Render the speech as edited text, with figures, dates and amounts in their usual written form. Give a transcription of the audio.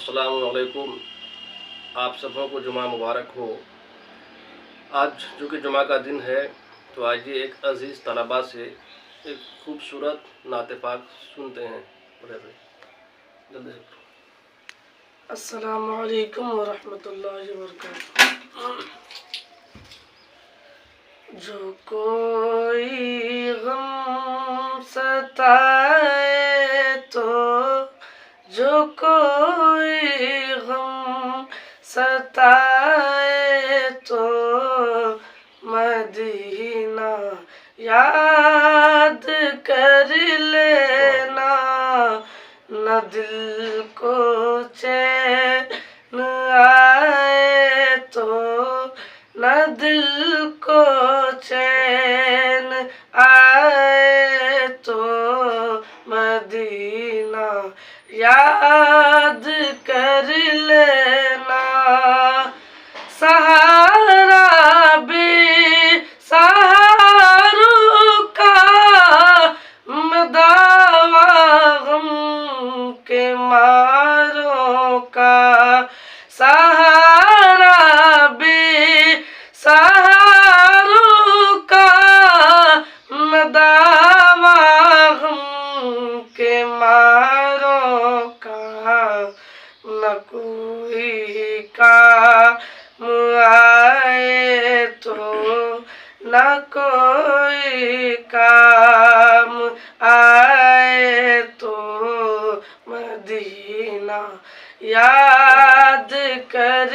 السلام علیکم، آپ سبوں کو جمعہ مبارک ہو۔ آج جو کہ جمعہ کا دن ہے تو آئیے ایک عزیز طلباء سے ایک خوبصورت نعت پاک سنتے ہیں۔ جلدی سے۔ السلام علیکم ورحمۃ اللہ وبرکاتہ۔ جو کوئی غم ستائے تو جو کوئی غم ستائے تو مدینہ یاد کر لینا، نہ دل کو چین آئے تو نہ دل کو چین آئے تو مدینہ یاد کر لینا۔ سہارا بھی سہاروں کا مداوا غم کے ماروں کا، سہارا بھی سہاروں کا مداوا غم کے ماروں کا، نہ کوئی کام آئے تو نہ کوئی کام آئے تو مدینہ یاد کر